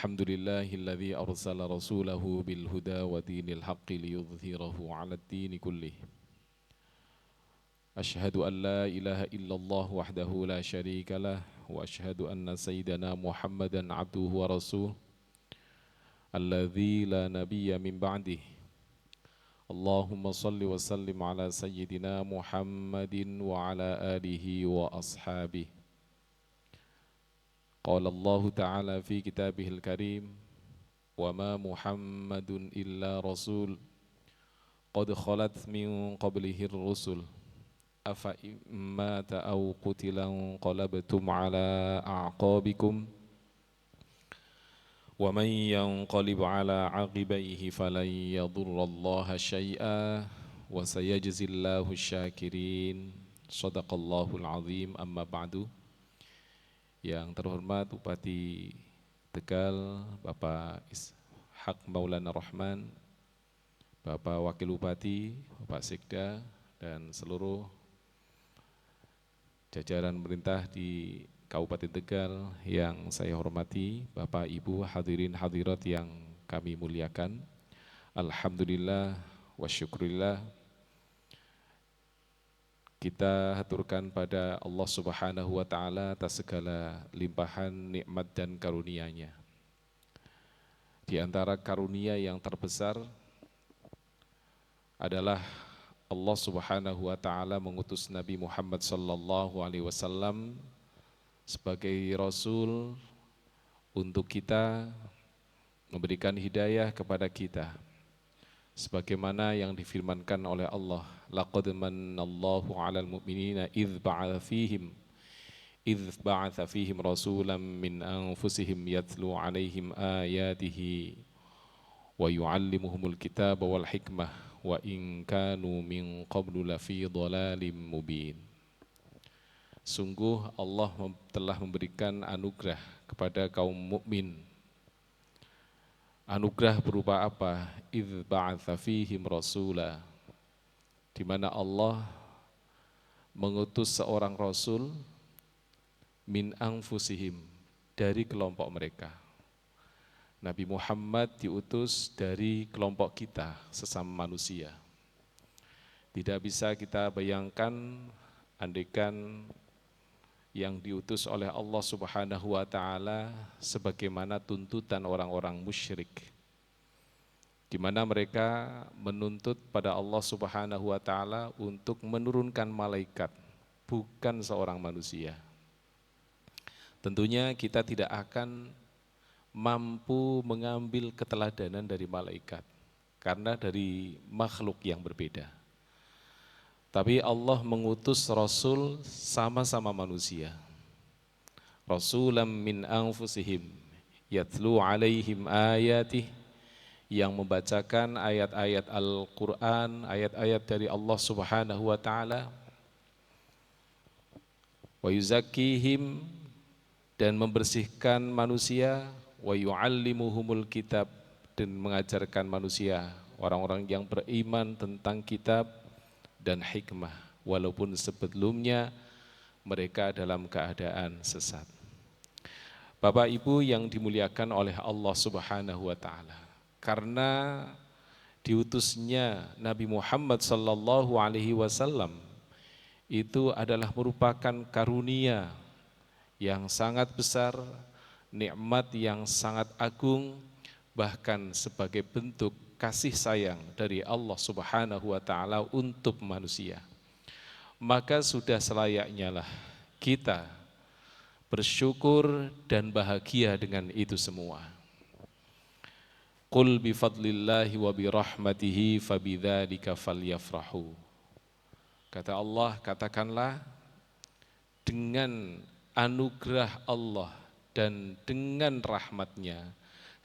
Alhamdulillahilladzi arsala rasulahu bil huda wa dinil haqqi liyudhhirahu 'alad dini kullih. Asyhadu an la ilaha illallah wahdahu la syarika lah wa asyhadu anna sayyidana Muhammadan 'abduhu wa rasuluh alladzi la nabiyya min ba'dih. Allahumma salli wa sallim ala sayyidina Muhammadin wa ala alihi wa ashabihi. Qala Allah Ta'ala fi kitabihil karim wa ma Muhammadun illa rasul qad khalat min qablihi rusul afa immata aw qutilan qalabtum ala a'qabikum wa man yanqalib ala aqibaihi falan yadurrallaha syai'a wa sayajzillahu syakirin. Shadaqallahul azim. Amma ba'du. Yang terhormat Bupati Tegal, Bapak Ishak Maulana Rahman, Bapak Wakil Bupati, Bapak Sekda, dan seluruh jajaran pemerintah di Kabupaten Tegal yang saya hormati, Bapak Ibu hadirin hadirat yang kami muliakan. Alhamdulillah wa syukurillah, kita haturkan pada Allah Subhanahu wa Ta'ala atas segala limpahan nikmat dan karunia-Nya. Di antara karunia yang terbesar adalah Allah Subhanahu wa Ta'ala mengutus Nabi Muhammad sallallahu alaihi wasallam sebagai rasul untuk kita, memberikan hidayah kepada kita. Sebagaimana yang difirmankan oleh Allah, laqad manallahu 'alal mu'minina idz ba'atsa fihim rasulan min anfusihim yatlu 'alaihim ayatihi wa yu'allimuhumul kitaba wal hikmah wa in kanu min qablu lafi dhalalim mubin. Sungguh Allah telah memberikan anugerah kepada kaum mukmin. Anugerah berupa apa? Idz ba'atsa fihim rasula, di mana Allah mengutus seorang rasul min anfusihim, dari kelompok mereka. Nabi Muhammad diutus dari kelompok kita, sesama manusia. Tidak bisa kita bayangkan andaikan yang diutus oleh Allah Subhanahu wa Ta'ala sebagaimana tuntutan orang-orang musyrik, di mana mereka menuntut pada Allah Subhanahu wa Ta'ala untuk menurunkan malaikat, bukan seorang manusia. Tentunya kita tidak akan mampu mengambil keteladanan dari malaikat karena dari makhluk yang berbeda. Tapi Allah mengutus Rasul sama-sama manusia. Rasulam min anfusihim yatlu alaihim ayatih, yang membacakan ayat-ayat Al-Quran, ayat-ayat dari Allah Subhanahu wa Ta'ala. Wa yuzakkihim, dan membersihkan manusia. Wa yu'allimuhumul kitab, dan mengajarkan manusia, orang-orang yang beriman tentang kitab dan hikmah, walaupun sebelumnya mereka dalam keadaan sesat. Bapak Ibu yang dimuliakan oleh Allah Subhanahu wa Ta'ala, karena diutusnya Nabi Muhammad sallallahu alaihi wasallam itu adalah merupakan karunia yang sangat besar, nikmat yang sangat agung, bahkan sebagai bentuk kasih sayang dari Allah Subhanahu wa Ta'ala untuk manusia. Maka sudah selayaknya lah kita bersyukur dan bahagia dengan itu semua. Qul bifadlillahi wa birahmatihi fabidzalika falyafrahu. Kata Allah, katakanlah, dengan anugerah Allah dan dengan rahmatnya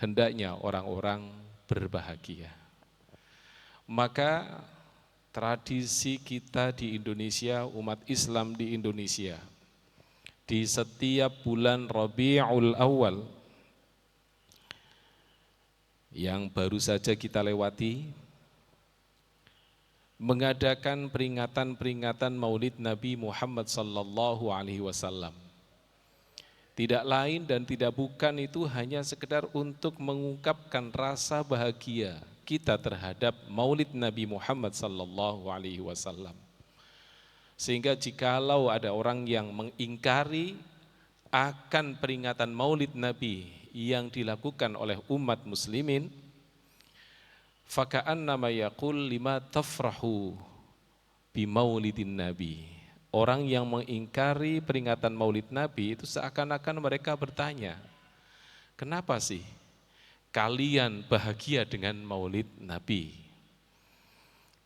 hendaknya orang-orang berbahagia. Maka tradisi kita di Indonesia, umat Islam di Indonesia, di setiap bulan Rabiul Awal yang baru saja kita lewati, mengadakan peringatan-peringatan Maulid Nabi Muhammad sallallahu alaihi wasallam, Tidak lain dan tidak bukan itu hanya sekedar untuk mengungkapkan rasa bahagia kita terhadap Maulid Nabi Muhammad sallallahu alaihi wasallam. Sehingga jikalau ada orang yang mengingkari akan peringatan Maulid Nabi yang dilakukan oleh umat muslimin, faka'annama yaqul lima tafrahu bi maulidin nabi. Orang yang mengingkari peringatan Maulid Nabi itu seakan-akan mereka bertanya, kenapa sih kalian bahagia dengan Maulid Nabi?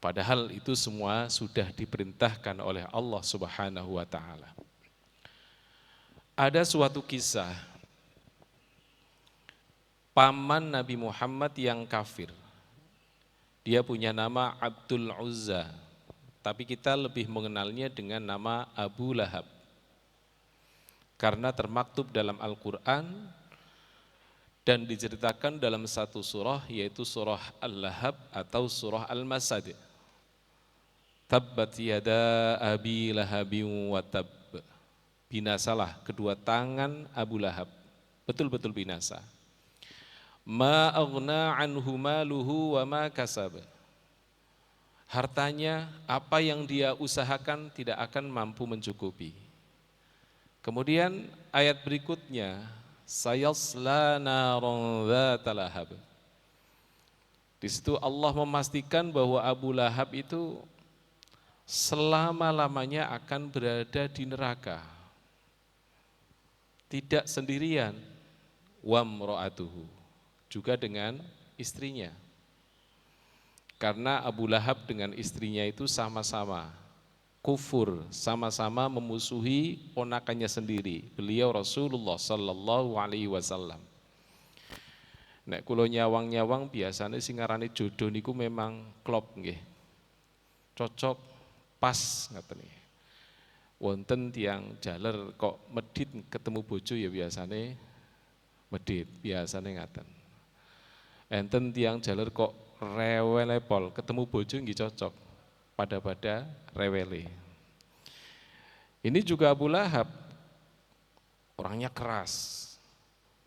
Padahal itu semua sudah diperintahkan oleh Allah Subhanahu wa taala. Ada suatu kisah paman Nabi Muhammad yang kafir. Dia punya nama Abdul Uzza, tapi kita lebih mengenalnya dengan nama Abu Lahab. Karena termaktub dalam Al-Quran dan diceritakan dalam satu surah, yaitu surah Al-Lahab atau surah Al-Masad. Tabbat yada abi lahabin wa tab. Binasalah kedua tangan Abu Lahab, betul-betul binasa. Ma aghna anhu maluhu wa ma kasab. Hartanya, apa yang dia usahakan tidak akan mampu mencukupi. Kemudian ayat berikutnya, sayasla naron dzata lahab. Di situ Allah memastikan bahwa Abu Lahab itu selama-lamanya akan berada di neraka. Tidak sendirian, wamro'atuhu, juga dengan istrinya. Karena Abu Lahab dengan istrinya itu sama-sama kufur, sama-sama memusuhi ponakannya sendiri, beliau Rasulullah sallallahu alaihi wasallam. Nek kula nyawang-nyawang biasanya sing ngarani jodoh niku memang klop nggih. Cocok, pas ngaten nggih. Wonten tiyang jaler kok medit ketemu bojo ya biasane medit, biasane ngaten. Enten tiyang jaler kok rewele pol, ketemu bojo nggih cocok, pada rewele. Ini juga Abu Lahab, orangnya keras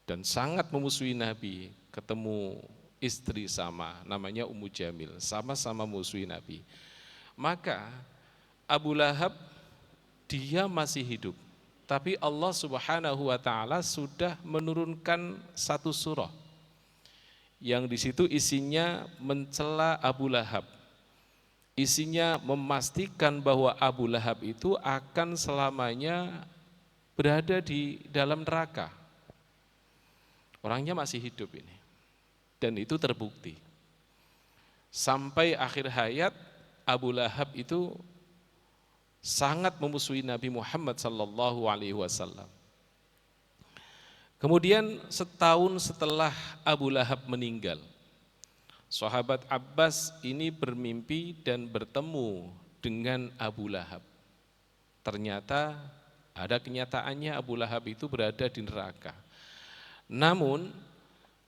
dan sangat memusuhi Nabi, ketemu istri sama, namanya Ummu Jamil, sama-sama musuhi Nabi. Maka Abu Lahab dia masih hidup, tapi Allah Subhanahu wa taala sudah menurunkan satu surah yang di situ isinya mencela Abu Lahab. Isinya memastikan bahwa Abu Lahab itu akan selamanya berada di dalam neraka. Orangnya masih hidup ini. Dan itu terbukti. Sampai akhir hayat Abu Lahab itu sangat memusuhi Nabi Muhammad sallallahu alaihi wasallam. Kemudian setahun setelah Abu Lahab meninggal, sahabat Abbas ini bermimpi dan bertemu dengan Abu Lahab. Ternyata ada kenyataannya Abu Lahab itu berada di neraka. Namun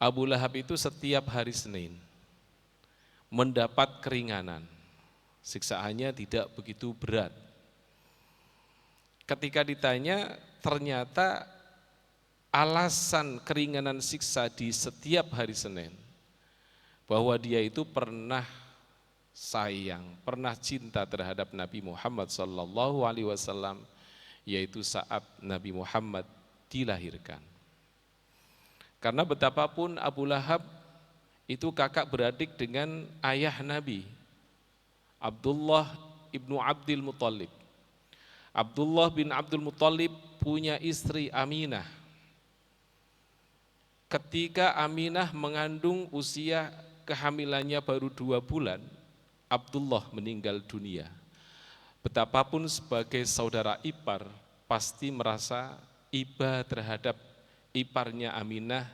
Abu Lahab itu setiap hari Senin mendapat keringanan, siksaannya tidak begitu berat. Ketika ditanya, ternyata alasan keringanan siksa di setiap hari Senin, bahwa dia itu pernah sayang, pernah cinta terhadap Nabi Muhammad sallallahu alaihi wasallam, yaitu saat Nabi Muhammad dilahirkan. Karena betapapun Abu Lahab itu kakak beradik dengan ayah Nabi, Abdullah ibnu Abdul Muttalib. Abdullah bin Abdul Muttalib punya istri Aminah. Ketika Aminah mengandung usia kehamilannya baru 2 bulan, Abdullah meninggal dunia. Betapapun sebagai saudara ipar, pasti merasa iba terhadap iparnya Aminah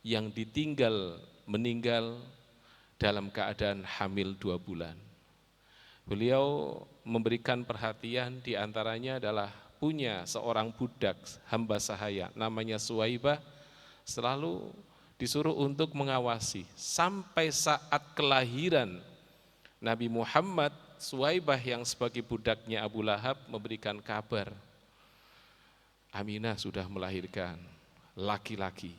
yang ditinggal meninggal dalam keadaan hamil 2 bulan. Beliau memberikan perhatian, diantaranya adalah punya seorang budak hamba sahaya namanya Suwaibah, selalu disuruh untuk mengawasi sampai saat kelahiran Nabi Muhammad. Suwaibah yang sebagai budaknya Abu Lahab memberikan kabar, Aminah sudah melahirkan laki-laki.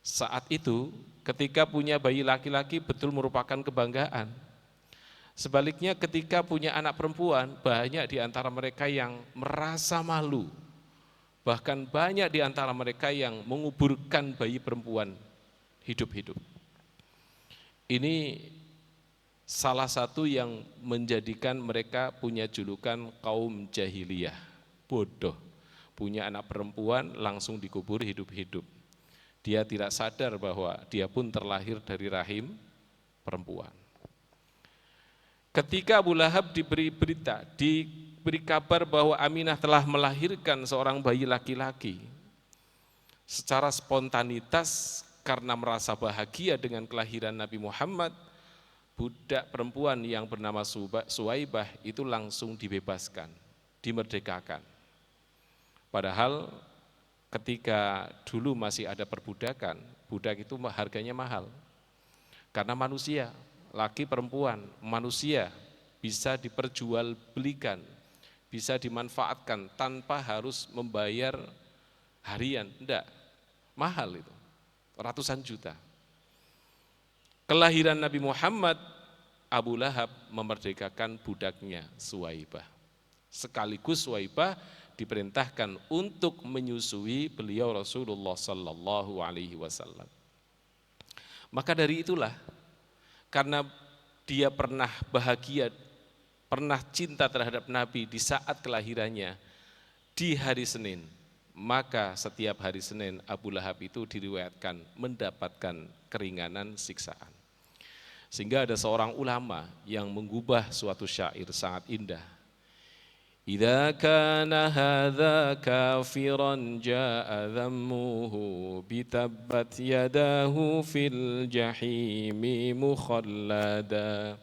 Saat itu ketika punya bayi laki-laki betul merupakan kebanggaan. Sebaliknya ketika punya anak perempuan, banyak di antara mereka yang merasa malu. Bahkan banyak di antara mereka yang menguburkan bayi perempuan hidup-hidup. Ini salah satu yang menjadikan mereka punya julukan kaum jahiliyah, bodoh. Punya anak perempuan langsung dikubur hidup-hidup. Dia tidak sadar bahwa dia pun terlahir dari rahim perempuan. Ketika Abu Lahab diberi berita, diberi kabar bahwa Aminah telah melahirkan seorang bayi laki-laki, secara spontanitas karena merasa bahagia dengan kelahiran Nabi Muhammad, budak perempuan yang bernama Suwaibah itu langsung dibebaskan, dimerdekakan. Padahal ketika dulu masih ada perbudakan, budak itu harganya mahal. Karena manusia, laki perempuan, manusia bisa diperjualbelikan, bisa dimanfaatkan tanpa harus membayar harian, enggak, mahal itu, ratusan juta. Kelahiran Nabi Muhammad, Abu Lahab memerdekakan budaknya Suwaibah. Sekaligus Suwaibah diperintahkan untuk menyusui beliau Rasulullah Sallallahu Alaihi Wasallam. Maka dari itulah, karena dia pernah bahagia, pernah cinta terhadap Nabi di saat kelahirannya di hari Senin, maka setiap hari Senin Abu Lahab itu diriwayatkan mendapatkan keringanan siksaan. Sehingga ada seorang ulama yang mengubah suatu syair sangat indah. Idza kana hadza kafiran jaa dhammuhu bitabbat yadahu fil jahimi mukhallada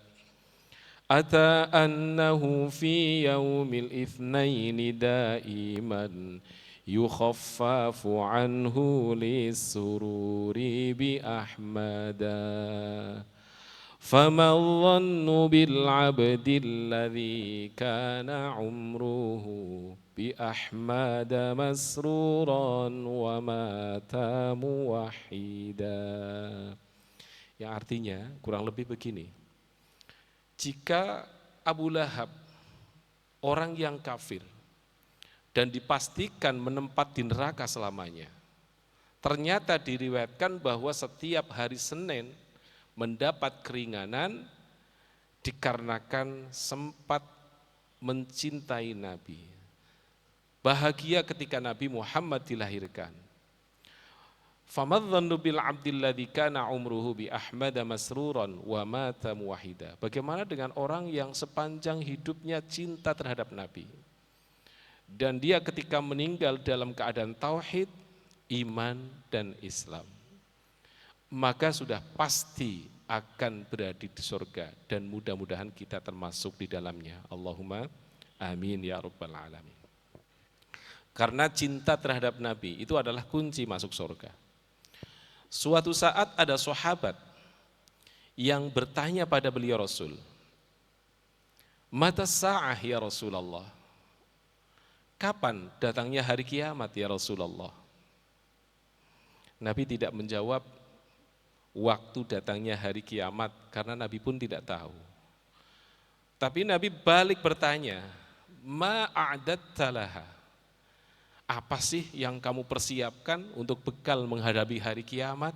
ata annahu fi yaumil itsnaini daiman yukhaffafu anhu lisururi bi ahmada. فَمَا الظَّنُّ بِالْعَبْدِ الَّذِي كَانَ عُمْرُهُ بِأَحْمَدَ مَسْرُورًا وَمَاتَ مُوَحِّدًا. Yang artinya kurang lebih begini. Jika Abu Lahab orang yang kafir dan dipastikan menempati di neraka selamanya, ternyata diriwayatkan bahwa setiap hari Senin mendapat keringanan dikarenakan sempat mencintai Nabi. Bahagia ketika Nabi Muhammad dilahirkan. Famadzannu bil abdil ladzi kana umruhu bi ahmada masruran wa mata muwahhida. Bagaimana dengan orang yang sepanjang hidupnya cinta terhadap Nabi dan dia ketika meninggal dalam keadaan tauhid, iman dan Islam, maka sudah pasti akan berada di surga dan mudah-mudahan kita termasuk di dalamnya. Allahumma amin ya rabbal alamin. Karena cinta terhadap Nabi itu adalah kunci masuk surga. Suatu saat ada sahabat yang bertanya pada beliau Rasul, "Mata sa'ah ya Rasulullah?" Kapan datangnya hari kiamat ya Rasulullah? Nabi tidak menjawab waktu datangnya hari kiamat karena Nabi pun tidak tahu. Tapi Nabi balik bertanya, "Ma'a'adatta laha?" Apa sih yang kamu persiapkan untuk bekal menghadapi hari kiamat?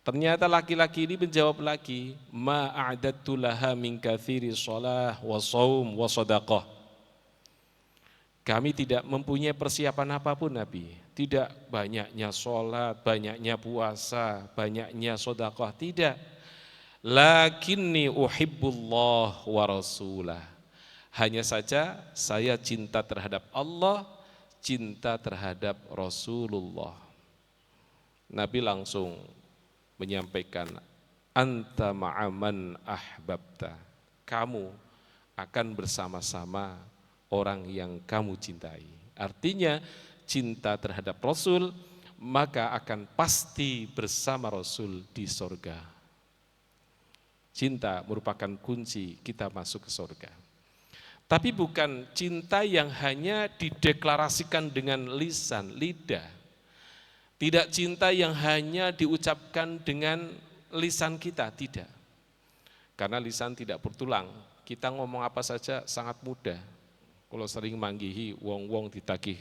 Ternyata laki-laki ini menjawab lagi, "Ma'a'adattu laha min katsiri shalah wa shaum wa shadaqah." Kami tidak mempunyai persiapan apapun Nabi. Tidak banyaknya sholat, banyaknya puasa, banyaknya sedekah, tidak. Lakinni uhibbullah wa rasulah. Hanya saja saya cinta terhadap Allah, cinta terhadap Rasulullah. Nabi langsung menyampaikan, anta ma'aman ahbabta. Kamu akan bersama-sama orang yang kamu cintai. Artinya cinta terhadap Rasul, maka akan pasti bersama Rasul di sorga. Cinta merupakan kunci kita masuk ke sorga. Tapi bukan cinta yang hanya dideklarasikan dengan lisan, lidah. Tidak cinta yang hanya diucapkan dengan lisan kita, tidak. Karena lisan tidak bertulang, kita ngomong apa saja sangat mudah. Kalau sering manggihi wong-wong ditagih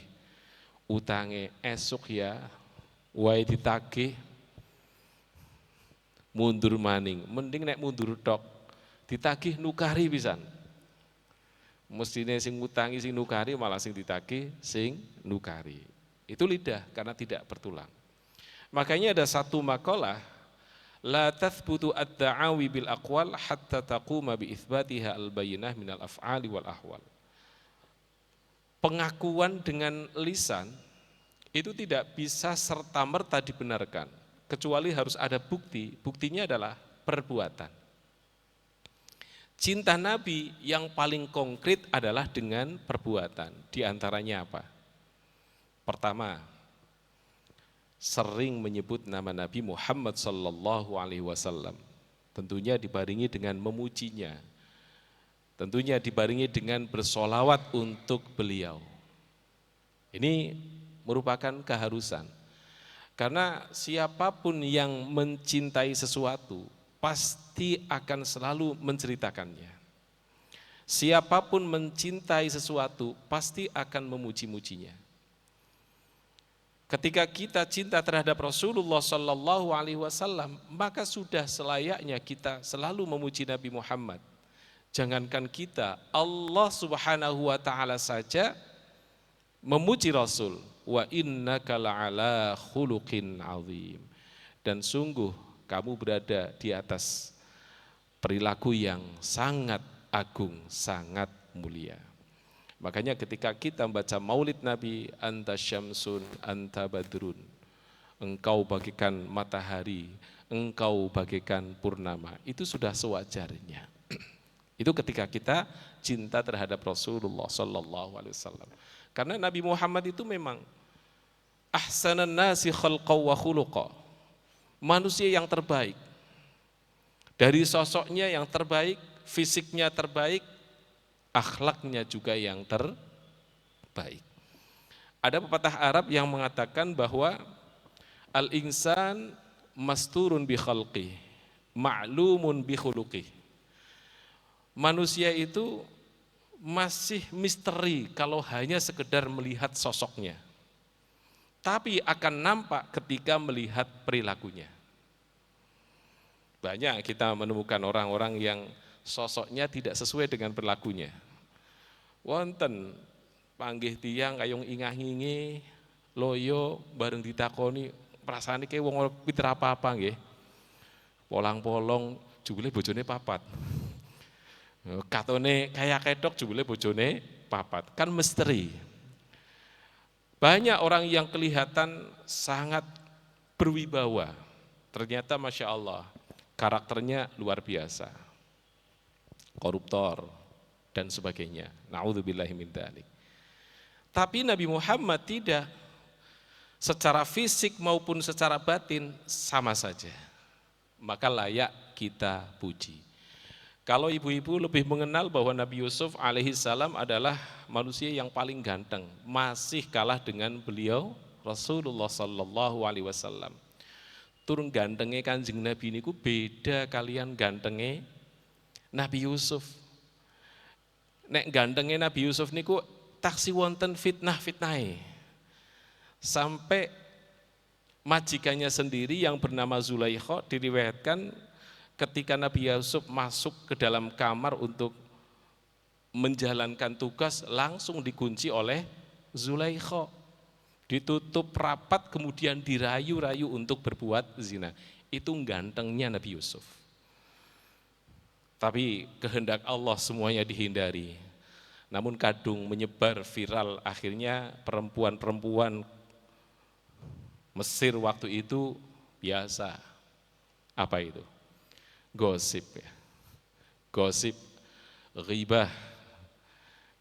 utange esuk ya, wae ditagih mundur maning, mending nek mundur tok, ditagih nukari pisan. Mestine sing ngutangi sing nukari malah sing ditagih sing nukari. Itu lidah karena tidak bertulang. Makanya ada satu makalah, la tathbutu ad-da'awi bil aqwal hatta taquma bi itsbatiha al-bayyinah minal af'ali wal ahwal. Pengakuan dengan lisan itu tidak bisa serta-merta dibenarkan, kecuali harus ada bukti. Buktinya adalah perbuatan. Cinta Nabi yang paling konkret adalah dengan perbuatan. Di antaranya apa? Pertama, sering menyebut nama Nabi Muhammad sallallahu alaihi wasallam. Tentunya dibarengi dengan memujinya. Tentunya dibarengi dengan bersolawat untuk beliau. Ini merupakan keharusan. Karena siapapun yang mencintai sesuatu pasti akan selalu menceritakannya. Siapapun mencintai sesuatu pasti akan memuji-mujinya. Ketika kita cinta terhadap Rasulullah Sallallahu Alaihi Wasallam, maka sudah selayaknya kita selalu memuji Nabi Muhammad. Jangankan kita, Allah Subhanahu Wa Taala saja memuji Rasul. Wa innaka la'ala khuluqin azim. Dan sungguh kamu berada di atas perilaku yang sangat agung, sangat mulia. Makanya ketika kita membaca maulid Nabi, anta syamsun, anta badrun, engkau bagaikan matahari, engkau bagaikan purnama, itu sudah sewajarnya. Itu ketika kita cinta terhadap Rasulullah Sallallahu Alaihi Wasallam. Karena Nabi Muhammad itu memang ahsanan nasi khalqa wa khuluqa, manusia yang terbaik. Dari sosoknya yang terbaik, fisiknya terbaik, akhlaknya juga yang terbaik. Ada pepatah Arab yang mengatakan bahwa al-insan masturun bi khalqih, ma'lumun bi khuluqih. Manusia itu masih misteri kalau hanya sekedar melihat sosoknya. Tapi akan nampak ketika melihat perilakunya. Banyak kita menemukan orang-orang yang sosoknya tidak sesuai dengan perilakunya. Wonten panggih tiyang kayong ingah-ingi, loyo bareng ditakoni, perasaan kayak wong pinter apa-apa nggih. Polang-polong jebule bojone papat. Katone kayak kedok jebule bojone papat. Kan misteri. Banyak orang yang kelihatan sangat berwibawa. Ternyata Masya Allah, karakternya luar biasa. Koruptor dan sebagainya. Na'udzubillahi min dzalik. Tapi Nabi Muhammad tidak, secara fisik maupun secara batin sama saja. Maka layak kita puji. Kalau ibu-ibu lebih mengenal bahwa Nabi Yusuf alaihissalam adalah manusia yang paling ganteng, masih kalah dengan beliau Rasulullah sallallahu alaihi wasallam. Turun gantengnya Kanjeng Nabi niku beda kalian gantengnya Nabi Yusuf. Nek gantengnya Nabi Yusuf niku taksi wonten fitnah-fitnahe. Sampai majikannya sendiri yang bernama Zulaikha diriwayatkan ketika Nabi Yusuf masuk ke dalam kamar untuk menjalankan tugas langsung dikunci oleh Zulaikha. Ditutup rapat kemudian dirayu-rayu untuk berbuat zina. Itu gantengnya Nabi Yusuf. Tapi kehendak Allah semuanya dihindari. Namun kadung menyebar viral, akhirnya perempuan-perempuan Mesir waktu itu biasa. Apa itu? Gosip ya. Gosip, ghibah.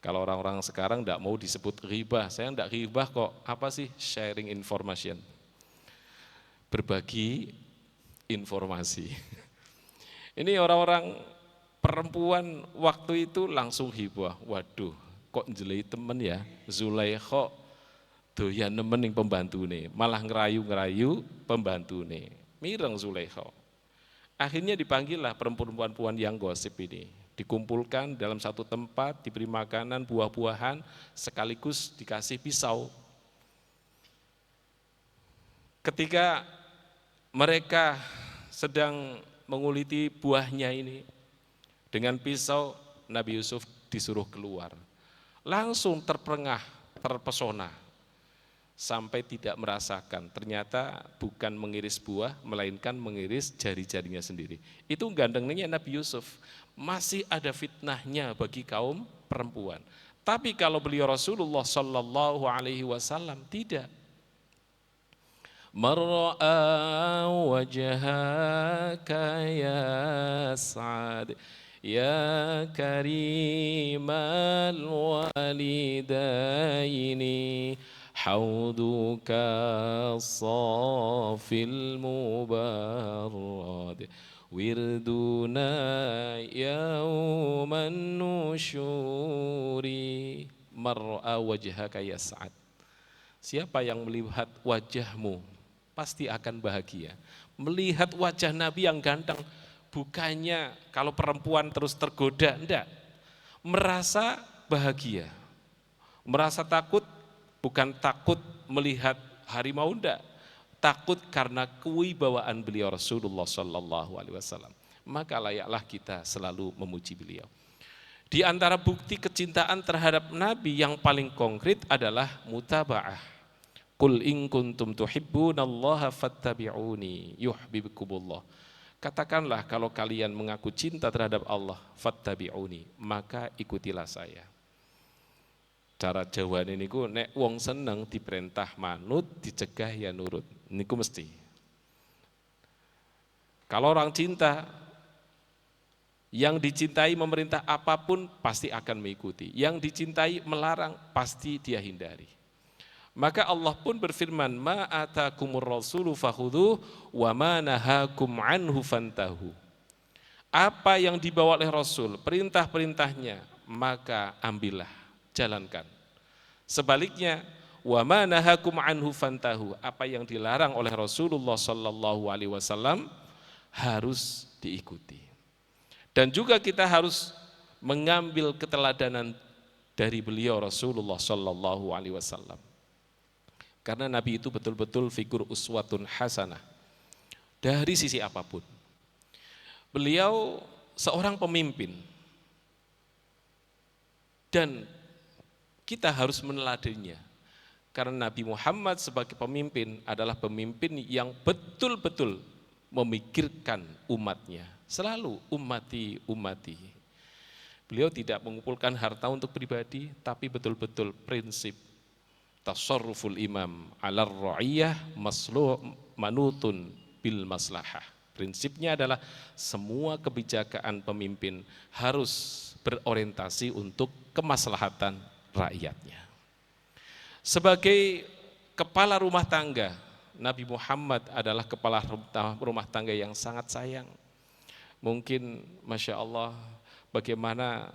Kalau orang-orang sekarang tidak mau disebut ghibah, saya tidak ghibah kok. Apa sih sharing information? Berbagi informasi. Ini orang-orang Perempuan waktu itu langsung hibah, waduh kok jelei temen ya, Zulaikha doyan nemen ning pembantune, malah ngerayu-ngerayu pembantune. Mireng Zulaikha. Akhirnya dipanggillah perempuan-perempuan yang gosip ini. Dikumpulkan dalam satu tempat, diberi makanan, buah-buahan, sekaligus dikasih pisau. Ketika mereka sedang menguliti buahnya ini, dengan pisau Nabi Yusuf disuruh keluar. Langsung terperangah, terpesona, sampai tidak merasakan. Ternyata bukan mengiris buah, melainkan mengiris jari-jarinya sendiri. Itu gandengnya Nabi Yusuf. Masih ada fitnahnya bagi kaum perempuan. Tapi kalau beliau Rasulullah Sallallahu Alaihi Wasallam tidak. Mar'a wajhaka ya Sa'ad ya karimal walidaini hauduka safil mubarrad wirduna yauman nusyuri mar'a wajhaka ya Sa'ad. Siapa yang melihat wajahmu pasti akan bahagia. Melihat wajah Nabi yang ganteng, bukannya kalau perempuan terus tergoda, enggak. Merasa bahagia. Merasa takut, bukan takut melihat harimau, enggak. Takut karena kewibawaan beliau Rasulullah Sallallahu Alaihi Wasallam. Maka layaklah kita selalu memuji beliau. Di antara bukti kecintaan terhadap Nabi yang paling konkret adalah mutaba'ah. Qul in kuntum tuhibbunallaha fattabi'uni yuhibbukumullah. Katakanlah kalau kalian mengaku cinta terhadap Allah, fattabi'uni, maka ikutilah saya. Cara Jawane niku nek wong seneng diperintah manut, dicegah ya nurut. Niku mesti. Kalau orang cinta, yang dicintai memerintah apapun pasti akan mengikuti. Yang dicintai melarang pasti dia hindari. Maka Allah pun berfirman, ma atakumur rasulu fakhudhuh wa ma nahakum anhu fantahu. Apa yang dibawa oleh Rasul, perintah-perintahnya, maka ambillah, jalankan. Sebaliknya, wa ma nahakum anhu fantahu. Apa yang dilarang oleh Rasulullah sallallahu alaihi wasallam harus diikuti. Dan juga kita harus mengambil keteladanan dari beliau Rasulullah sallallahu alaihi wasallam. Karena Nabi itu betul-betul figur uswatun hasanah dari sisi apapun. Beliau seorang pemimpin dan kita harus meneladaninya. Karena Nabi Muhammad sebagai pemimpin adalah pemimpin yang betul-betul memikirkan umatnya. Selalu ummati, ummati. Beliau tidak mengumpulkan harta untuk pribadi, tapi betul-betul prinsip tasarruful imam ala ra'iyah manutun bil maslahah. Prinsipnya adalah semua kebijakan pemimpin harus berorientasi untuk kemaslahatan rakyatnya. Sebagai kepala rumah tangga, Nabi Muhammad adalah kepala rumah tangga yang sangat sayang. Mungkin Masya Allah bagaimana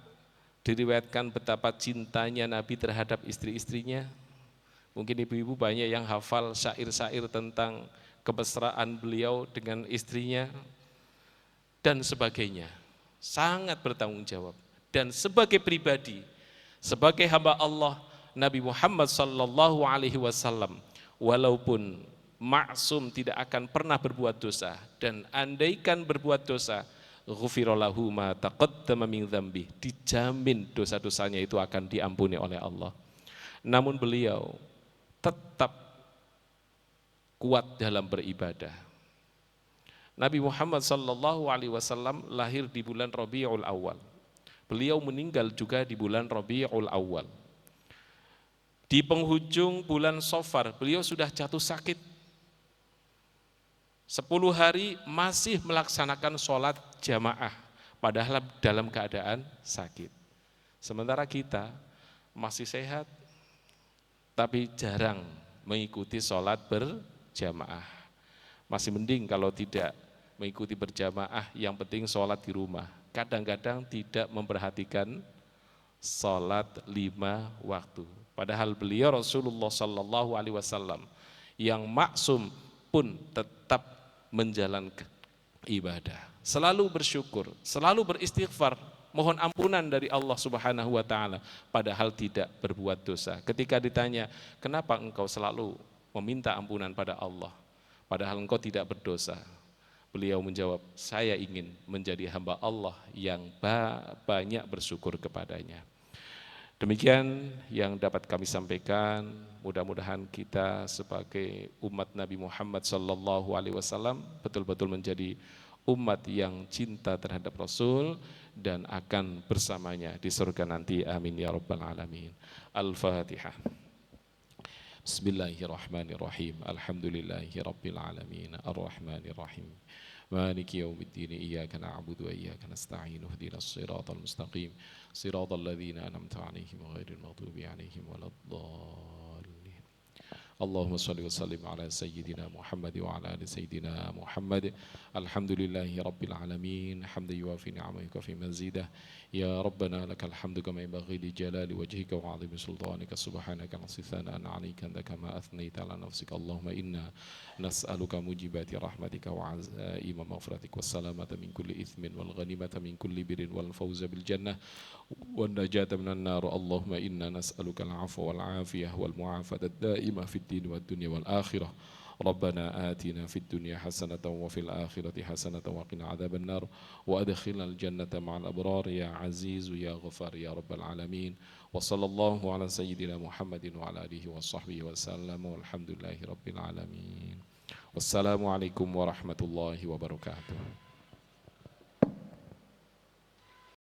diriwayatkan betapa cintanya Nabi terhadap istri-istrinya. Mungkin ibu-ibu banyak yang hafal syair-syair tentang kemesraan beliau dengan istrinya dan sebagainya. Sangat bertanggung jawab. Dan sebagai pribadi, sebagai hamba Allah, Nabi Muhammad sallallahu alaihi wasallam walaupun maksum tidak akan pernah berbuat dosa dan andaikan berbuat dosa, ghufira lahu ma taqaddama min dzambi, dijamin dosa-dosanya itu akan diampuni oleh Allah. Namun beliau tetap kuat dalam beribadah. Nabi Muhammad sallallahu alaihi wasallam lahir di bulan Rabiul Awal. Beliau meninggal juga di bulan Rabiul Awal. Di penghujung bulan Safar, beliau sudah jatuh sakit. 10 hari masih melaksanakan sholat jamaah, padahal dalam keadaan sakit. Sementara kita masih sehat, tapi jarang mengikuti sholat berjamaah. Masih mending kalau tidak mengikuti berjamaah, yang penting sholat di rumah. kadang-kadang tidak memperhatikan salat 5 waktu. Padahal beliau Rasulullah Sallallahu Alaihi Wasallam yang maksum pun tetap menjalankan ibadah, selalu bersyukur, selalu beristighfar, mohon ampunan dari Allah Subhanahu wa taala, padahal tidak berbuat dosa. Ketika ditanya, "Kenapa engkau selalu meminta ampunan pada Allah padahal engkau tidak berdosa?" Beliau menjawab, "Saya ingin menjadi hamba Allah yang banyak bersyukur kepadanya." Demikian yang dapat kami sampaikan. Mudah-mudahan kita sebagai umat Nabi Muhammad sallallahu alaihi wasallam betul-betul menjadi umat yang cinta terhadap Rasul dan akan bersamanya di surga nanti. Amin ya rabbal alamin. Al-Fatihah. Bismillahirrahmanirrahim. Alhamdulillahi rabbil alamin. Ar-Rahmanirrahim. مالك يوم الدين إياك نعبد وإياك نستعين اهدنا الصراط المستقيم صراط الذين أنعمت عليهم غير المغضوب عليهم ولا الضالين اللهم صل وسلم على سيدنا محمد وعلى آل سيدنا محمد الحمد لله رب العالمين حمدا يوافي نعمك وفي مزيده يا ربنا لك الحمد كما ينبغي لجلال وجهك وعظيم سلطانك سبحانك نصف ثناء عليك أنت كما أثنيت على نفسك اللهم إنا نسألك موجبات رحمتك وعزائم مغفرتك والسلامة من كل إثم والغنيمة من كل بر والفوز بالجنة والنجاة من النار اللهم إنا نسألك العفو والعافية والمعافاة الدائمة في الدين والدنيا والآخرة ربنا آتنا في الدنيا حسنة وفي الآخرة حسنة وقنا عذاب النار وأدخلنا الجنة مع الأبرار يا عزيز يا غفار يا رب العالمين وصلى الله على سيدنا محمد وعلى آله وصحبه وسلم والحمد لله رب العالمين والسلام عليكم ورحمة الله وبركاته.